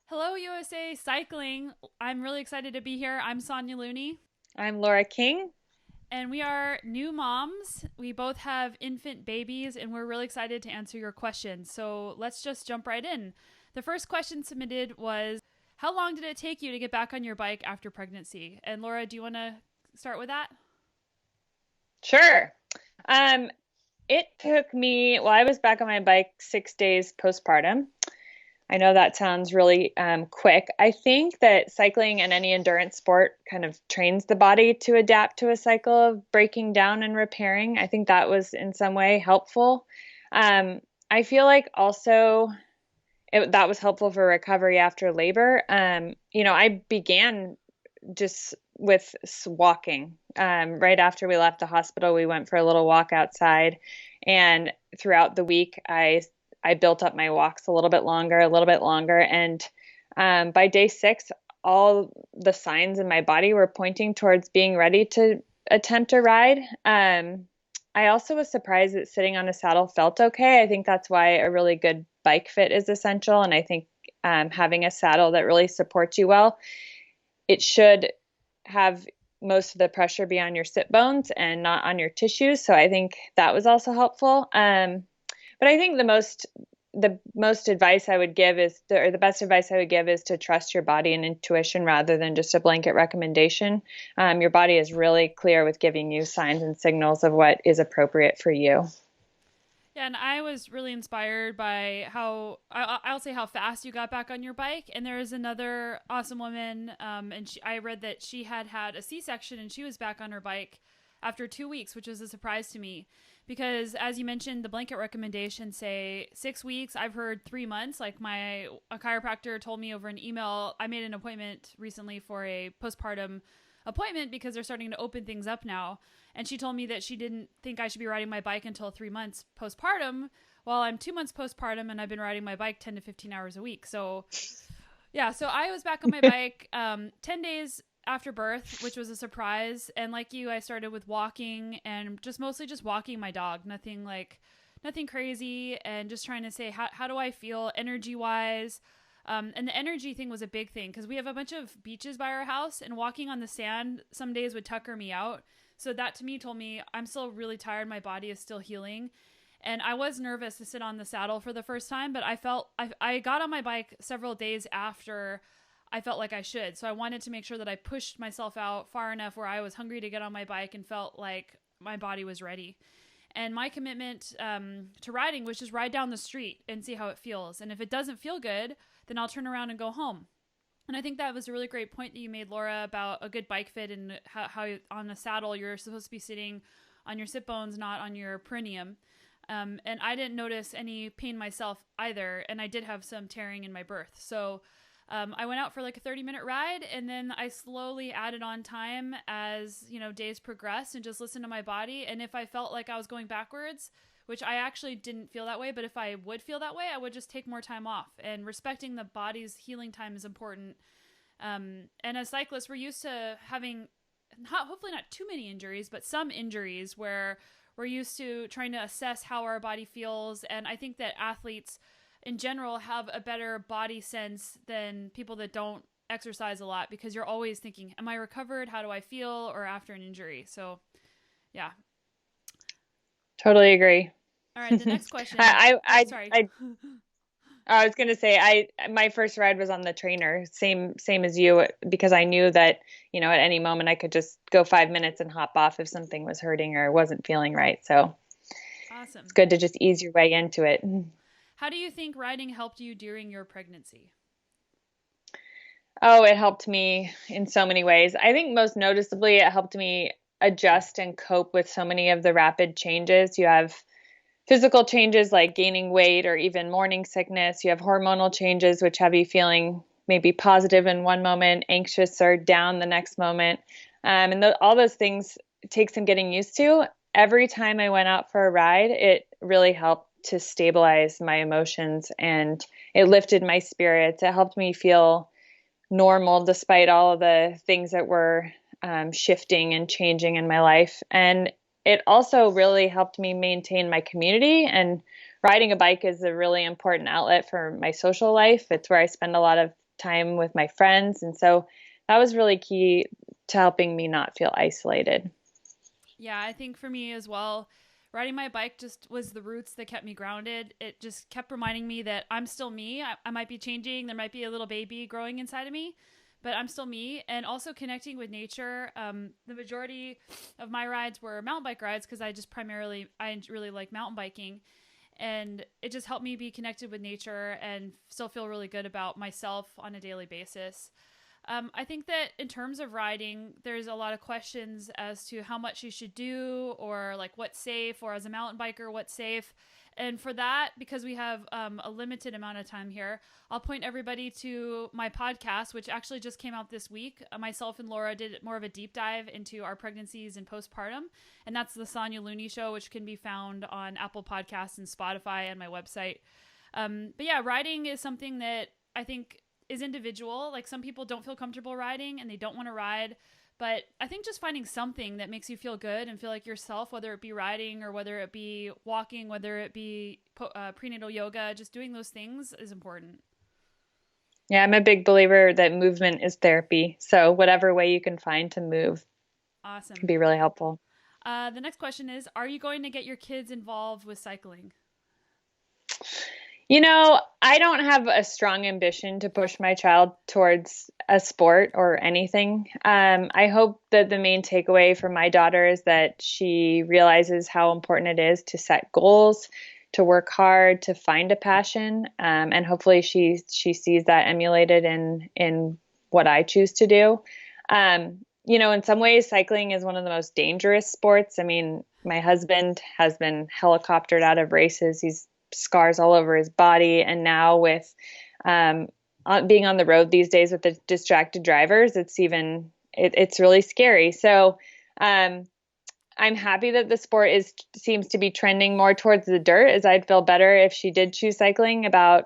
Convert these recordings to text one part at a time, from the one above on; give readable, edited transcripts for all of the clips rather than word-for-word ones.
Hello, USA Cycling. I'm really excited to be here. I'm Sonya Looney, I'm Laura King. and we are new moms. We both have infant babies, and we're really excited to answer your questions. So let's just jump right in. The first question submitted was, how long did it take you to get back on your bike after pregnancy? And Laura, do you want to start with that? Sure. Um, it took me, well, I was back on my bike 6 days postpartum. I know that sounds really quick. I think that cycling and any endurance sport kind of trains the body to adapt to a cycle of breaking down and repairing. I think that was in some way helpful. I feel like also that was helpful for recovery after labor. I began just with walking. Right after we left the hospital, we went for a little walk outside, and throughout the week, I built up my walks a little bit longer, and by day 6, all the signs in my body were pointing towards being ready to attempt a ride. I also was surprised that sitting on a saddle felt okay. I think that's why a really good bike fit is essential, and I think having a saddle that really supports you well, it should have most of the pressure be on your sit bones and not on your tissues. So I think that was also helpful. But I think the most advice I would give or the best advice I would give is to trust your body and intuition rather than just a blanket recommendation. Your body is really clear with giving you signs and signals of what is appropriate for you. Yeah, and I was really inspired by I'll say how fast you got back on your bike. And there is another awesome woman, and I read that she had had a C-section and she was back on her bike after 2 weeks, which was a surprise to me because, as you mentioned, the blanket recommendations say 6 weeks. I've heard 3 months. Like a chiropractor told me over an email. I made an appointment recently for a postpartum appointment because they're starting to open things up now. And she told me that she didn't think I should be riding my bike until 3 months postpartum. Well, I'm 2 months postpartum and I've been riding my bike 10 to 15 hours a week. So, yeah, so I was back on my bike 10 days after birth, which was a surprise. And like you, I started with walking and just mostly just walking my dog. Nothing crazy. And just trying to say, how do I feel energy wise? And the energy thing was a big thing because we have a bunch of beaches by our house, and walking on the sand some days would tucker me out. So that to me told me I'm still really tired. My body is still healing. And I was nervous to sit on the saddle for the first time, but I got on my bike several days after I felt like I should. So I wanted to make sure that I pushed myself out far enough where I was hungry to get on my bike and felt like my body was ready. And my commitment to riding was just ride down the street and see how it feels. And if it doesn't feel good, then I'll turn around and go home. And I think that was a really great point that you made, Laura, about a good bike fit and how on a saddle you're supposed to be sitting on your sit bones, not on your perineum. And I didn't notice any pain myself either, and I did have some tearing in my birth. So I went out for like a 30-minute ride, and then I slowly added on time as days progressed, and just listened to my body. And if I felt like I was going backwards, which I actually didn't feel that way, but if I would feel that way, I would just take more time off. And respecting the body's healing time is important. And as cyclists, we're used to having hopefully not too many injuries, but some injuries where we're used to trying to assess how our body feels. And I think that athletes in general have a better body sense than people that don't exercise a lot, because you're always thinking, am I recovered? How do I feel? Or after an injury. So yeah. Totally agree. All right. The next question. I, Oh, I, sorry. I, I was going to say, my first ride was on the trainer, same as you, because I knew that, at any moment I could just go 5 minutes and hop off if something was hurting or wasn't feeling right. So it's Awesome. good to just ease your way into it. How do you think riding helped you during your pregnancy? Oh, it helped me in so many ways. I think most noticeably, it helped me adjust and cope with so many of the rapid changes. You have physical changes like gaining weight or even morning sickness. You have hormonal changes, which have you feeling maybe positive in one moment, anxious or down the next moment. All those things take some getting used to. Every time I went out for a ride, it really helped to stabilize my emotions, and it lifted my spirits. It helped me feel normal despite all of the things that were shifting and changing in my life. And it also really helped me maintain my community. And riding a bike is a really important outlet for my social life. It's where I spend a lot of time with my friends. And so that was really key to helping me not feel isolated. Yeah, I think for me as well, riding my bike just was the roots that kept me grounded. It just kept reminding me that I'm still me. I might be changing. There might be a little baby growing inside of me, but I'm still me. And also connecting with nature. The majority of my rides were mountain bike rides because I really like mountain biking. And it just helped me be connected with nature and still feel really good about myself on a daily basis. I think that in terms of riding, there's a lot of questions as to how much you should do, or like what's safe, or as a mountain biker, what's safe. And for that, because we have a limited amount of time here, I'll point everybody to my podcast, which actually just came out this week. Myself and Laura did more of a deep dive into our pregnancies and postpartum. And that's the Sonya Looney Show, which can be found on Apple Podcasts and Spotify and my website. But yeah, riding is something that I think is individual. Like, some people don't feel comfortable riding and they don't want to ride, but I think just finding something that makes you feel good and feel like yourself, whether it be riding or whether it be walking, whether it be prenatal yoga, just doing those things is important. Yeah, I'm a big believer that movement is therapy. So whatever way you can find to move Awesome. can be really helpful. The next question is, are you going to get your kids involved with cycling? I don't have a strong ambition to push my child towards a sport or anything. I hope that the main takeaway from my daughter is that she realizes how important it is to set goals, to work hard, to find a passion, and hopefully she sees that emulated in what I choose to do. In some ways, cycling is one of the most dangerous sports. I mean, my husband has been helicoptered out of races. He's scars all over his body. And now with being on the road these days with the distracted drivers, it's really scary. So I'm happy that the sport seems to be trending more towards the dirt, as I'd feel better if she did choose cycling, about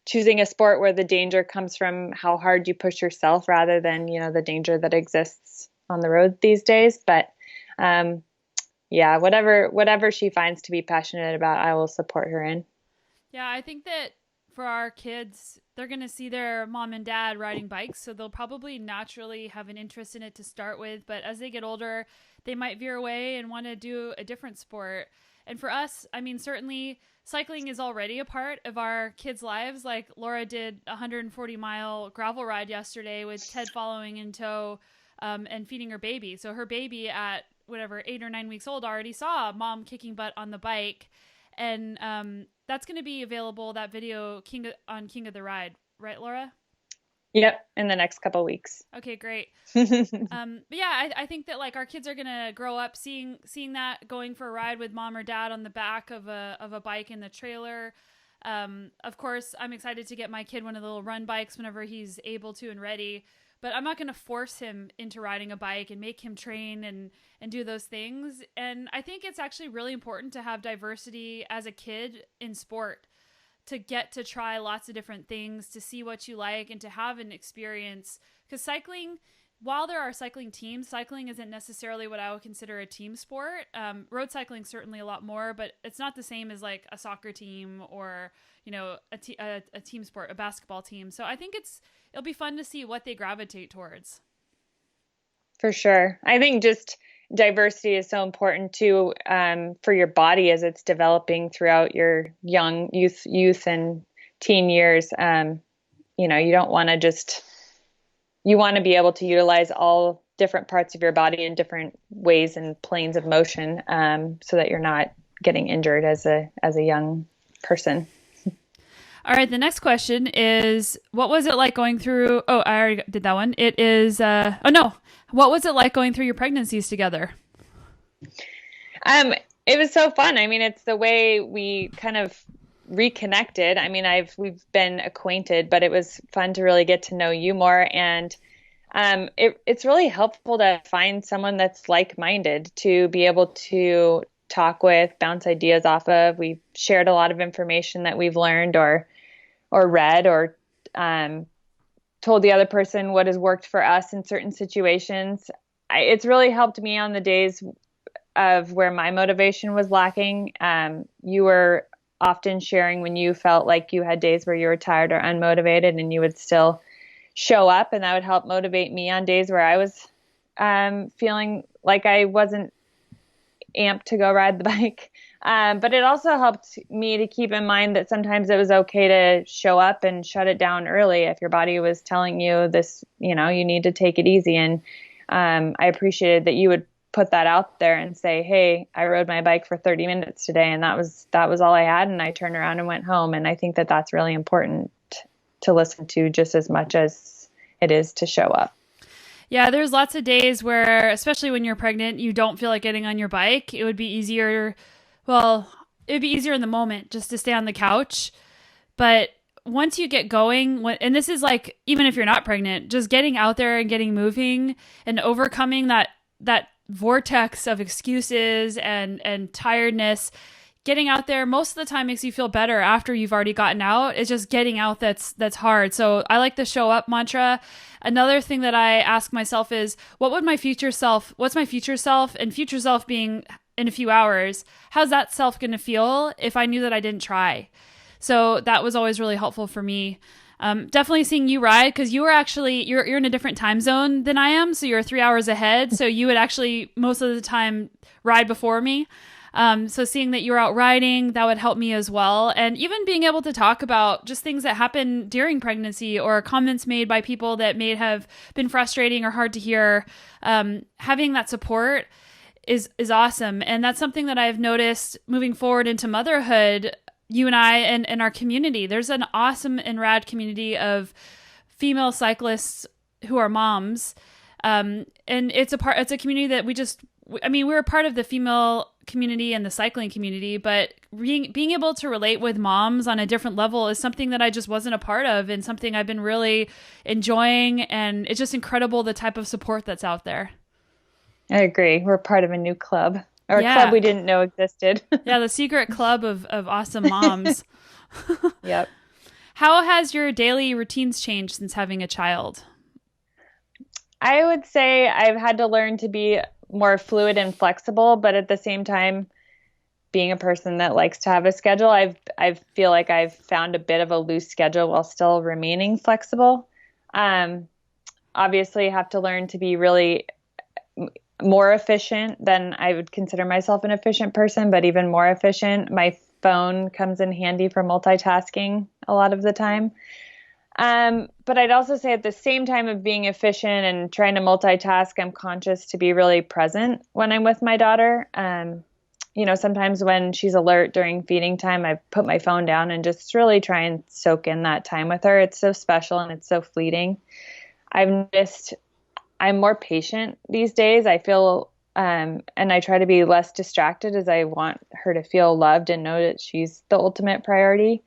choosing a sport where the danger comes from how hard you push yourself rather than, the danger that exists on the road these days. But yeah, whatever she finds to be passionate about, I will support her in. Yeah, I think that for our kids, they're going to see their mom and dad riding bikes, so they'll probably naturally have an interest in it to start with. But as they get older, they might veer away and want to do a different sport. And for us, I mean, certainly cycling is already a part of our kids' lives. Like, Laura did a 140-mile gravel ride yesterday with Ted following in tow and feeding her baby. So her baby at whatever 8 or 9 weeks old already saw mom kicking butt on the bike. And that's going to be available, that video, on King of the Ride, right, Laura? Yep, in the next couple of weeks. Okay, great. But yeah, I think that like our kids are going to grow up seeing that, going for a ride with mom or dad on the back of a bike in the trailer. Of course, I'm excited to get my kid one of the little run bikes whenever he's able to and ready. But I'm not going to force him into riding a bike and make him train and do those things. And I think it's actually really important to have diversity as a kid in sport, to get to try lots of different things, to see what you like, and to have an experience. Because cycling, while there are cycling teams, cycling isn't necessarily what I would consider a team sport. Road cycling certainly a lot more, but it's not the same as like a soccer team or, a team sport, a basketball team. So I think it'll be fun to see what they gravitate towards. For sure. I think just diversity is so important too, for your body as it's developing throughout your young youth and teen years. You don't want to you want to be able to utilize all different parts of your body in different ways and planes of motion, so that you're not getting injured as a young person. All right, the next question is, what was it like going through... Oh, I already did that one. It is... What was it like going through your pregnancies together? It was so fun. I mean, it's the way we kind of reconnected. I mean, we've been acquainted, but it was fun to really get to know you more. And it's really helpful to find someone that's like-minded, to be able to talk with, bounce ideas off of. We've shared a lot of information that we've learned or read, or told the other person what has worked for us in certain situations. It's really helped me on the days of where my motivation was lacking. You were often sharing when you felt like you had days where you were tired or unmotivated, and you would still show up, and that would help motivate me on days where I was feeling like I wasn't amped to go ride the bike. But it also helped me to keep in mind that sometimes it was okay to show up and shut it down early if your body was telling you this, you need to take it easy. And I appreciated that you would put that out there and say, hey, I rode my bike for 30 minutes today, and that was all I had, and I turned around and went home. And I think that that's really important to listen to just as much as it is to show up. Yeah, there's lots of days where, especially when you're pregnant, you don't feel like getting on your bike. It would be easier, in the moment just to stay on the couch. But once you get going, and this is like, even if you're not pregnant, just getting out there and getting moving and overcoming that vortex of excuses and tiredness, getting out there most of the time makes you feel better after you've already gotten out. It's just getting out that's hard. So I like the show up mantra. Another thing that I ask myself is, what's my future self, and future self being in a few hours, how's that self going to feel if I knew that I didn't try? So that was always really helpful for me. Definitely seeing you ride, because you were actually, you're in a different time zone than I am. So you're 3 hours ahead. So you would actually most of the time ride before me. So seeing that you're out riding, that would help me as well. And even being able to talk about just things that happen during pregnancy or comments made by people that may have been frustrating or hard to hear, having that support is awesome. And that's something that I've noticed moving forward into motherhood. You and I and our community, there's an awesome and rad community of female cyclists who are moms. And it's a community that we're a part of the female community and the cycling community, but being able to relate with moms on a different level is something that I just wasn't a part of, and something I've been really enjoying. And it's just incredible the type of support that's out there. I agree. We're part of a new club, or a club we didn't know existed. Yeah, the secret club of awesome moms. Yep. How has your daily routines changed since having a child? I would say I've had to learn to be more fluid and flexible, but at the same time, being a person that likes to have a schedule, I feel like I've found a bit of a loose schedule while still remaining flexible. Obviously, have to learn to be really more efficient than I would consider myself an efficient person, but even more efficient. My phone comes in handy for multitasking a lot of the time. But I'd also say at the same time of being efficient and trying to multitask, I'm conscious to be really present when I'm with my daughter. Sometimes when she's alert during feeding time, I put my phone down and just really try and soak in that time with her. It's so special and it's so fleeting. I've noticed I'm more patient these days. I feel, and I try to be less distracted, as I want her to feel loved and know that she's the ultimate priority.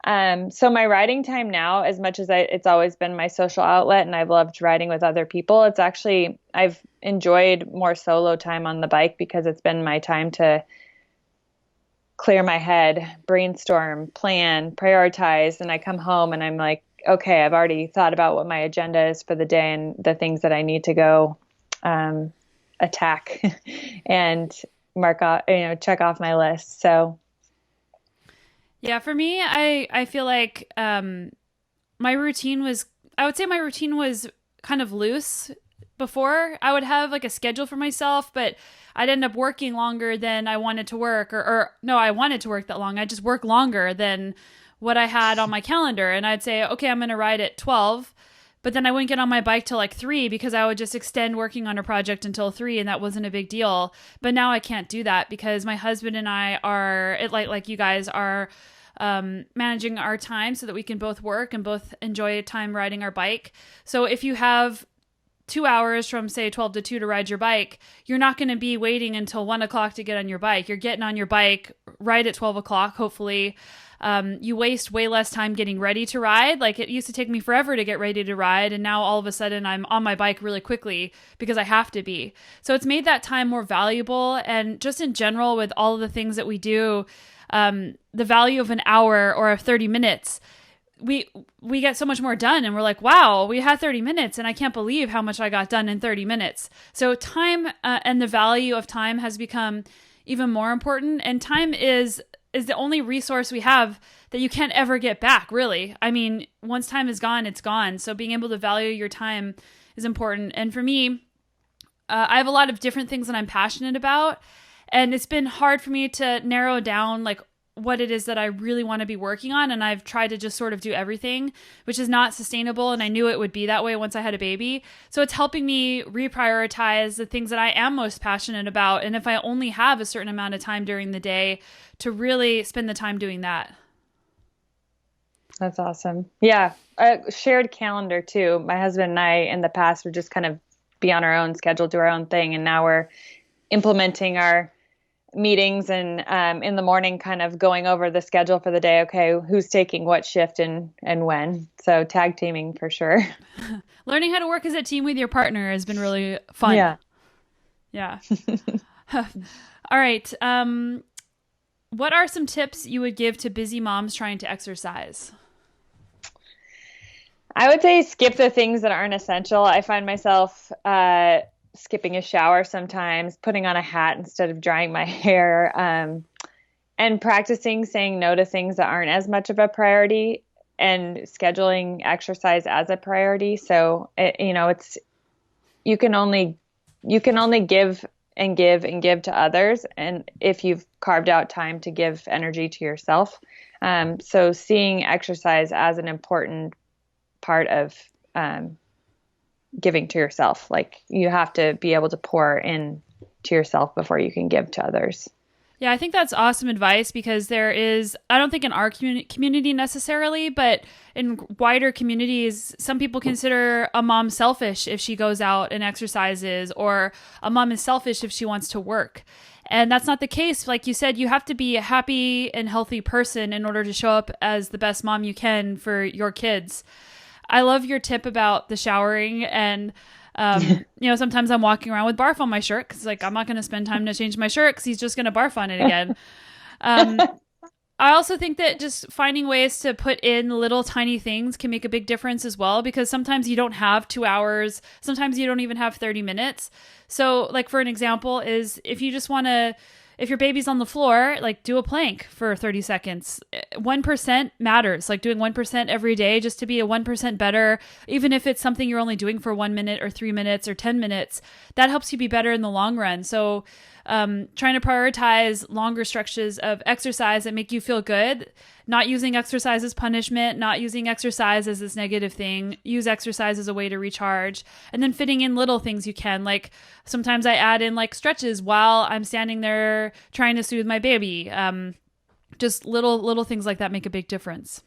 So my riding time now, as much as it's always been my social outlet and I've loved riding with other people, it's actually, I've enjoyed more solo time on the bike because it's been my time to clear my head, brainstorm, plan, prioritize. And I come home and I'm like, okay, I've already thought about what my agenda is for the day and the things that I need to go, attack and mark off, check off my list. So yeah, for me, I feel like my routine was kind of loose before. I would have like a schedule for myself, but I'd end up working longer than I wanted to work, or no, I wanted to work that long. I just work longer than what I had on my calendar. And I'd say, okay, I'm going to ride at 12, but then I wouldn't get on my bike till like 3 because I would just extend working on a project until 3, and that wasn't a big deal. But now I can't do that because my husband and I are, like you guys are, managing our time so that we can both work and both enjoy time riding our bike. So if you have 2 hours from say 12 to 2 to ride your bike, you're not going to be waiting until 1 o'clock to get on your bike. You're getting on your bike right at 12 o'clock, hopefully. You waste way less time getting ready to ride. Like, it used to take me forever to get ready to ride, and now all of a sudden I'm on my bike really quickly because I have to be. So it's made that time more valuable. And just in general, with all of the things that we do, the value of an hour or of 30 minutes, we get so much more done, and we're like, wow, we had 30 minutes and I can't believe how much I got done in 30 minutes. So time and the value of time has become even more important. And time is is the only resource we have that you can't ever get back, really. I mean, once time is gone, it's gone. So being able to value your time is important. And for me, I have a lot of different things that I'm passionate about. And it's been hard for me to narrow down like what it is that I really want to be working on. And I've tried to just sort of do everything, which is not sustainable. And I knew it would be that way once I had a baby. So it's helping me reprioritize the things that I am most passionate about. And if I only have a certain amount of time during the day, to really spend the time doing that. That's awesome. Yeah. A shared calendar too. My husband and I in the past would just kind of be on our own schedule, do our own thing. And now we're implementing our meetings and in the morning kind of going over the schedule for the day. Okay, who's taking what shift and when. So tag teaming for sure. Learning how to work as a team with your partner has been really fun. Yeah. All right. What are some tips you would give to busy moms trying to exercise? I would say skip the things that aren't essential. I find myself skipping a shower sometimes, putting on a hat instead of drying my hair, and practicing saying no to things that aren't as much of a priority and scheduling exercise as a priority. So, it's, you can only give and give and give to others. And if you've carved out time to give energy to yourself. So seeing exercise as an important part of, giving to yourself. Like you have to be able to pour in to yourself before you can give to others. Yeah, I think that's awesome advice because there is, I don't think in our community necessarily, but in wider communities, some people consider a mom selfish if she goes out and exercises, or a mom is selfish if she wants to work. And that's not the case. Like you said, you have to be a happy and healthy person in order to show up as the best mom you can for your kids. I love your tip about the showering, and sometimes I'm walking around with barf on my shirt because like I'm not going to spend time to change my shirt because he's just going to barf on it again. I also think that just finding ways to put in little tiny things can make a big difference as well, because sometimes you don't have 2 hours, sometimes you don't even have 30 minutes. So like for an example is if you just want to, if your baby's on the floor, like do a plank for 30 seconds. 1% matters, like doing 1% every day just to be a 1% better, even if it's something you're only doing for 1 minute or 3 minutes or 10 minutes, that helps you be better in the long run. So trying to prioritize longer stretches of exercise that make you feel good, not using exercise as punishment, not using exercise as this negative thing, use exercise as a way to recharge, and then fitting in little things you can. Like sometimes I add in like stretches while I'm standing there trying to soothe my baby. Just little things like that make a big difference.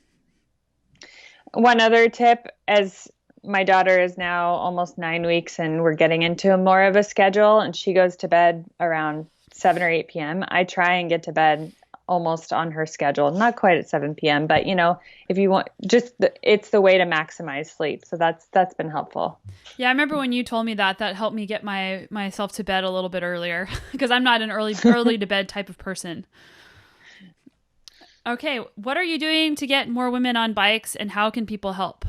One other tip, as my daughter is now almost 9 weeks and we're getting into more of a schedule, and she goes to bed around 7 or 8 p.m. I try and get to bed almost on her schedule, not quite at 7 p.m., but if you want, it's the way to maximize sleep. So that's been helpful. Yeah. I remember when you told me that helped me get myself to bed a little bit earlier because I'm not an early to bed type of person. Okay. What are you doing to get more women on bikes, and how can people help?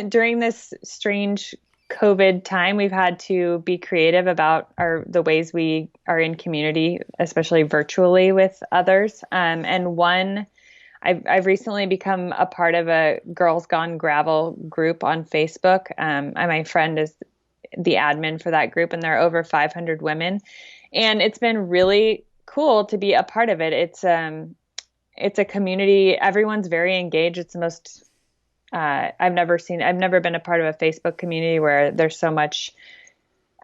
During this strange COVID time, we've had to be creative about the ways we are in community, especially virtually with others. I've recently become a part of a Girls Gone Gravel group on Facebook. And my friend is the admin for that group, and there are over 500 women, and it's been really cool to be a part of it. It's a community. Everyone's very engaged. It's the most, I've never been a part of a Facebook community where there's so much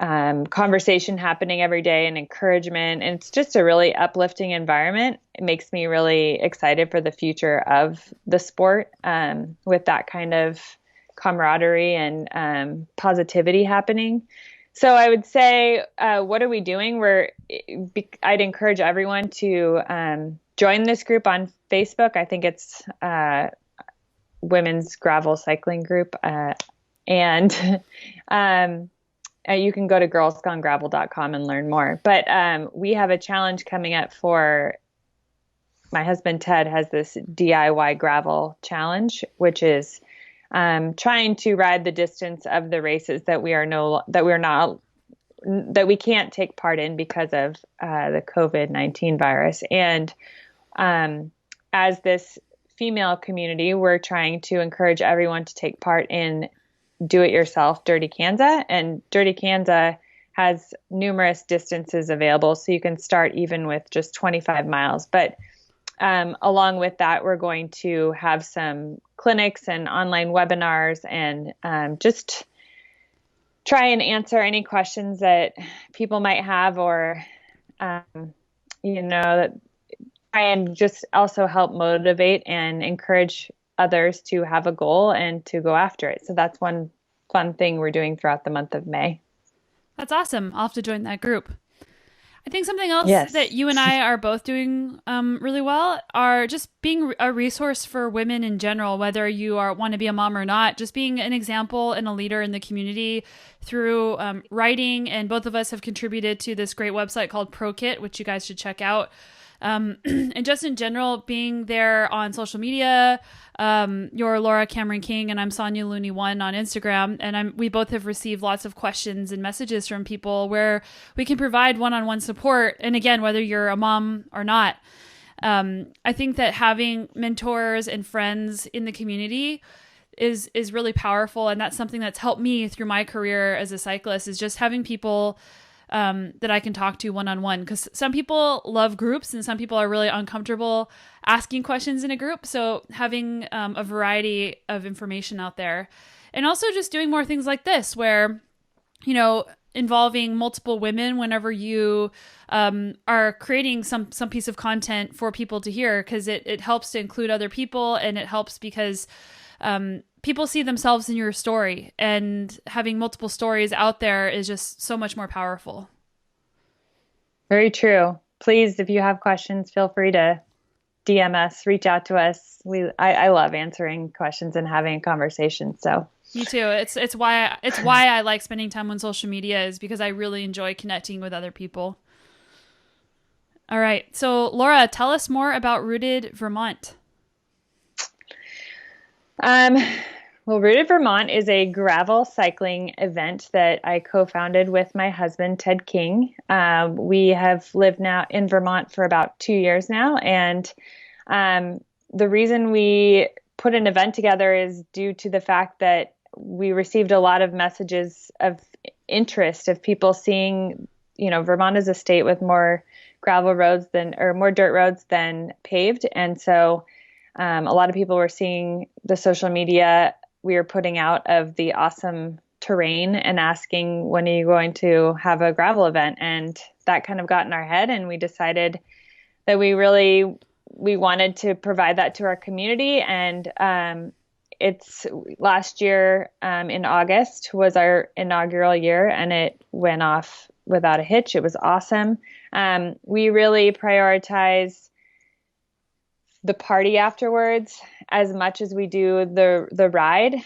conversation happening every day and encouragement. And it's just a really uplifting environment. It makes me really excited for the future of the sport with that kind of camaraderie and positivity happening. So I would say, what are we doing? I'd encourage everyone to join this group on Facebook. I think it's Women's Gravel Cycling Group. And you can go to girlsgonegravel.com and learn more. But we have a challenge coming up for my husband, Ted, has this DIY gravel challenge, which is trying to ride the distance of the races that we're not that we can't take part in because of the COVID-19 virus. And as this female community, we're trying to encourage everyone to take part in do-it-yourself Dirty Kanza. And Dirty Kanza has numerous distances available, so you can start even with just 25 miles. But along with that, we're going to have some clinics and online webinars and just try and answer any questions that people might have, or, that try and just also help motivate and encourage others to have a goal and to go after it. So that's one fun thing we're doing throughout the month of May. That's awesome. I'll have to join that group. I think something else that you and I are both doing really well are just being a resource for women in general, whether you want to be a mom or not, just being an example and a leader in the community through writing. And both of us have contributed to this great website called ProKit, which you guys should check out. And just in general, being there on social media. You're Laura Cameron King and I'm Sonya Looney 1 on Instagram. And we both have received lots of questions and messages from people where we can provide one-on-one support. And again, whether you're a mom or not, I think that having mentors and friends in the community is really powerful. And that's something that's helped me through my career as a cyclist, is just having people that I can talk to one-on-one, because some people love groups and some people are really uncomfortable asking questions in a group. So having a variety of information out there, and also just doing more things like this where, involving multiple women whenever you are creating some piece of content for people to hear, because it helps to include other people, and it helps because people see themselves in your story, and having multiple stories out there is just so much more powerful. Very true. Please, if you have questions, feel free to DM us, reach out to us. I love answering questions and having a conversation. So me too. It's why I like spending time on social media, is because I really enjoy connecting with other people. All right. So Laura, tell us more about Rooted Vermont. Well, Rooted Vermont is a gravel cycling event that I co-founded with my husband, Ted King. We have lived now in Vermont for about 2 years now. And the reason we put an event together is due to the fact that we received a lot of messages of interest of people seeing, Vermont is a state with more gravel roads more dirt roads than paved. And so a lot of people were seeing the social media we were putting out of the awesome terrain and asking, when are you going to have a gravel event? And that kind of got in our head, and we decided that we wanted to provide that to our community. And it's last year in August was our inaugural year, and it went off without a hitch. It was awesome. We really prioritize the party afterwards as much as we do the ride.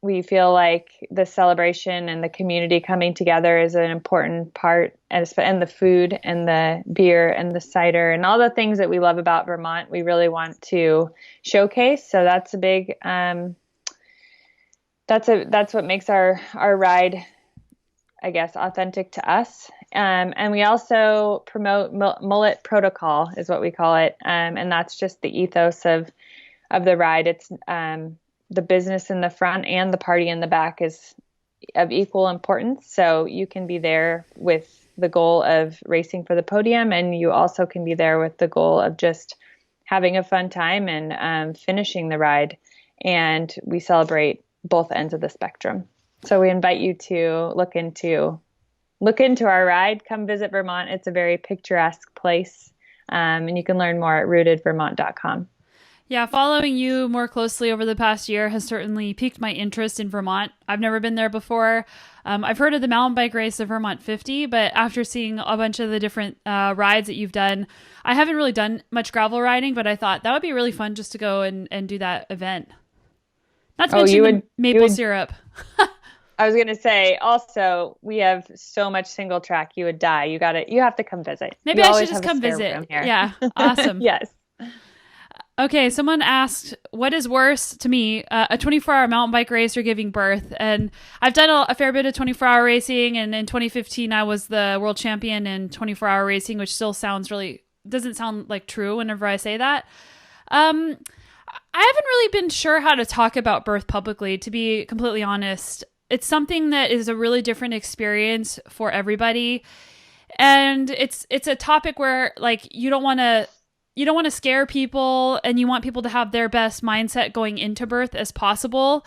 We feel like the celebration and the community coming together is an important part, and the food and the beer and the cider and all the things that we love about Vermont, we really want to showcase. So that's a big, that's what makes our ride, I guess, authentic to us. And we also promote mullet protocol is what we call it. And that's just the ethos of the ride. It's the business in the front and the party in the back is of equal importance. So you can be there with the goal of racing for the podium, and you also can be there with the goal of just having a fun time and finishing the ride. And we celebrate both ends of the spectrum. So we invite you to look into our ride. Come visit Vermont. It's a very picturesque place. And you can learn more at rootedvermont.com. Yeah, following you more closely over the past year has certainly piqued my interest in Vermont. I've never been there before. I've heard of the mountain bike race, the Vermont 50, but after seeing a bunch of the different rides that you've done, I haven't really done much gravel riding, but I thought that would be really fun just to go and do that event. Not to mention the maple syrup. I was going to say, also, we have so much single track, you would die. You have to come visit. Maybe I should just come visit. Yeah, awesome. Yes. Okay, someone asked, what is worse to me, a 24-hour mountain bike race or giving birth? And I've done a fair bit of 24-hour racing, and in 2015, I was the world champion in 24-hour racing, which still doesn't sound like true whenever I say that. I haven't really been sure how to talk about birth publicly, to be completely honest. It's something that is a really different experience for everybody. And it's a topic where, like, you don't want to scare people, and you want people to have their best mindset going into birth as possible.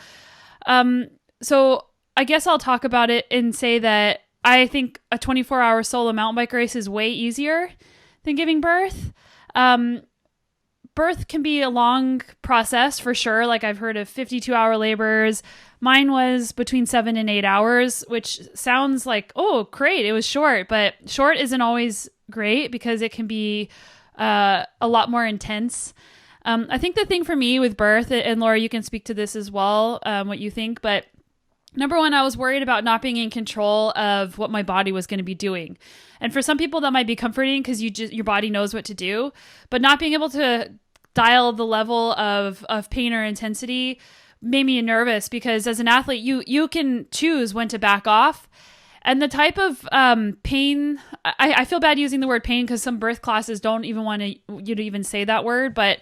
So I guess I'll talk about it and say that I think a 24-hour solo mountain bike race is way easier than giving birth. Birth can be a long process for sure. Like, I've heard of 52-hour labors. Mine was between 7 and 8 hours, which sounds like, oh, great, it was short. But short isn't always great because it can be a lot more intense. I think the thing for me with birth, and Laura, you can speak to this as well, what you think, but number one, I was worried about not being in control of what my body was going to be doing. And for some people that might be comforting because your body knows what to do, but not being able to dial the level of pain or intensity made me nervous, because as an athlete, you can choose when to back off. And the type of pain, I feel bad using the word pain because some birth classes don't even want you to even say that word, but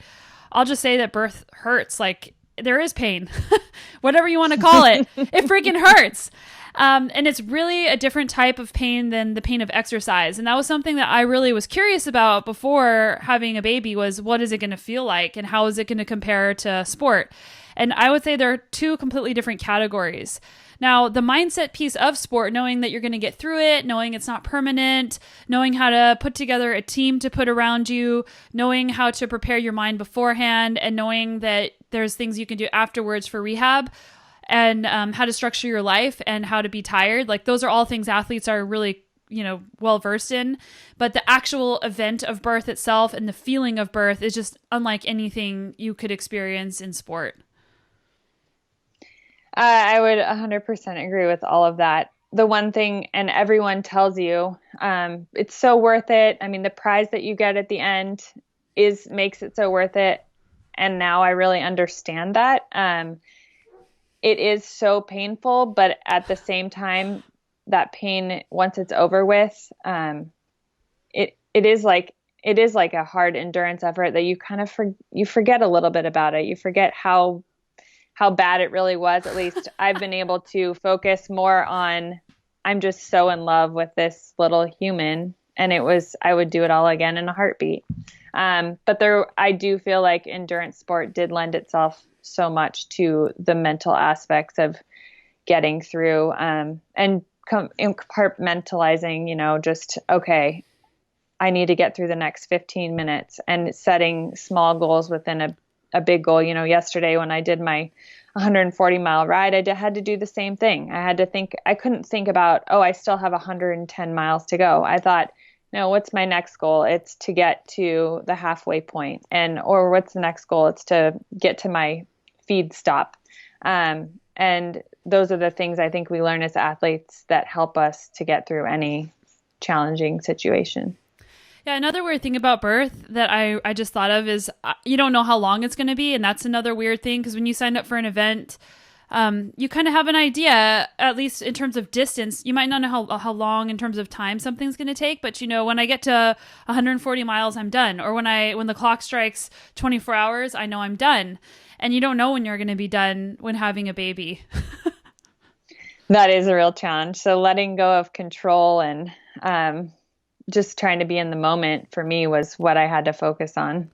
I'll just say that birth hurts. Like, there is pain, whatever you want to call it. It freaking hurts. And it's really a different type of pain than the pain of exercise. And that was something that I really was curious about before having a baby, was what is it going to feel like and how is it going to compare to sport? And I would say there are two completely different categories. Now, the mindset piece of sport, knowing that you're going to get through it, knowing it's not permanent, knowing how to put together a team to put around you, knowing how to prepare your mind beforehand, and knowing that there's things you can do afterwards for rehab, and how to structure your life and how to be tired. Like, those are all things athletes are really, well versed in. But the actual event of birth itself and the feeling of birth is just unlike anything you could experience in sport. I would 100% agree with all of that. The one thing, and everyone tells you, it's so worth it. I mean, the prize that you get at the end makes it so worth it. And now I really understand that. It is so painful, but at the same time, that pain, once it's over with, it is like a hard endurance effort that you kind of you forget a little bit about it. You forget how bad it really was. At least I've been able to focus more on, I'm just so in love with this little human, and I would do it all again in a heartbeat. But I do feel like endurance sport did lend itself so much to the mental aspects of getting through, and compartmentalizing, just, okay, I need to get through the next 15 minutes, and setting small goals within a big goal. Yesterday when I did my 140-mile ride, I had to do the same thing. I couldn't think about, I still have 110 miles to go. I thought, no, what's my next goal? It's to get to the halfway point. Or what's the next goal? It's to get to my feed stop. And those are the things I think we learn as athletes that help us to get through any challenging situation. Yeah, another weird thing about birth that I just thought of is you don't know how long it's going to be. And that's another weird thing, because when you sign up for an event, you kind of have an idea, at least in terms of distance. You might not know how long in terms of time something's going to take, but when I get to 140 miles, I'm done. Or when the clock strikes 24 hours, I know I'm done. And you don't know when you're going to be done when having a baby. That is a real challenge. So letting go of control and just trying to be in the moment for me was what I had to focus on.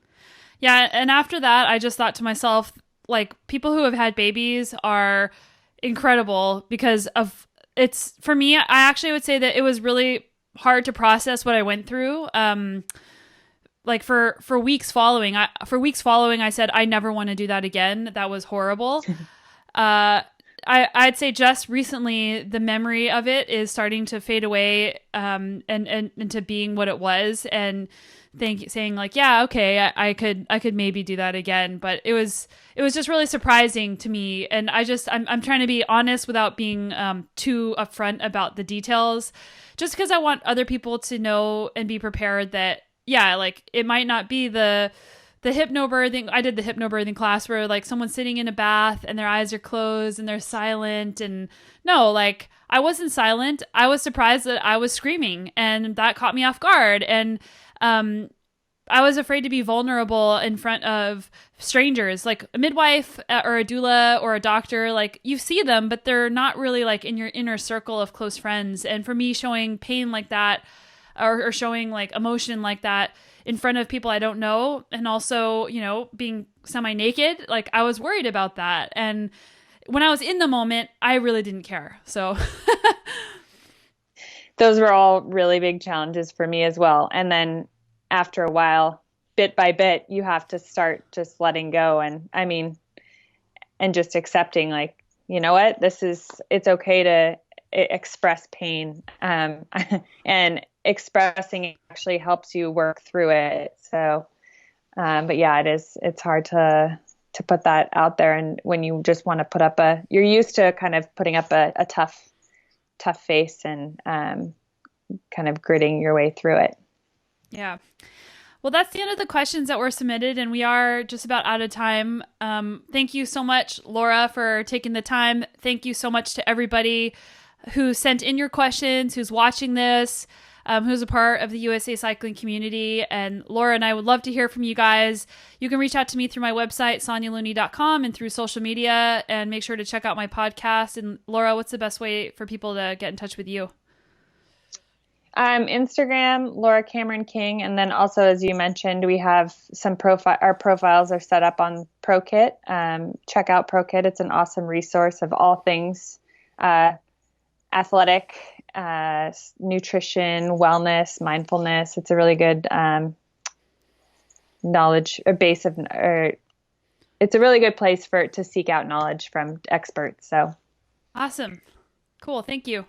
Yeah. And after that, I just thought to myself, like, people who have had babies are incredible because for me, I actually would say that it was really hard to process what I went through. Like for weeks following, I said, I never want to do that again. That was horrible. I'd say just recently, the memory of it is starting to fade away, and into being what it was, and saying like, yeah, okay, I could maybe do that again. But it was just really surprising to me, and I'm trying to be honest without being too upfront about the details, just because I want other people to know and be prepared that, yeah, like, it might not be the the hypnobirthing, I did the hypnobirthing class where like someone's sitting in a bath and their eyes are closed and they're silent. And no, like I wasn't silent. I was surprised that I was screaming, and that caught me off guard. And I was afraid to be vulnerable in front of strangers, like a midwife or a doula or a doctor. Like you see them, but they're not really like in your inner circle of close friends. And for me, showing pain like that, or showing like emotion like that in front of people I don't know, and also, you know, being semi-naked, like I was worried about that. And when I was in the moment, I really didn't care. So those were all really big challenges for me as well. And then after a while, bit by bit, you have to start just letting go. And I mean, and just accepting, like, you know what, it's okay to express pain. And expressing it actually helps you work through it. So, but yeah, it's hard to put that out there. And when you just want to put up you're used to kind of putting up a tough face and, kind of gritting your way through it. yeah. Well, that's the end of the questions that were submitted, and we are just about out of time. Thank you so much, Laura, for taking the time. Thank you so much to everybody who sent in your questions, who's watching this, who's a part of the USA cycling community. And Laura and I would love to hear from you guys. You can reach out to me through my website, sonyalooney.com, and through social media, and make sure to check out my podcast. And Laura, what's the best way for people to get in touch with you? Instagram, Laura Cameron King. And then also, as you mentioned, we have our profiles are set up on ProKit. Check out ProKit. It's an awesome resource of all things, athletic, nutrition, wellness, mindfulness. It's a really good, knowledge, a base of, it's a really good place to seek out knowledge from experts. So awesome. Cool. Thank you.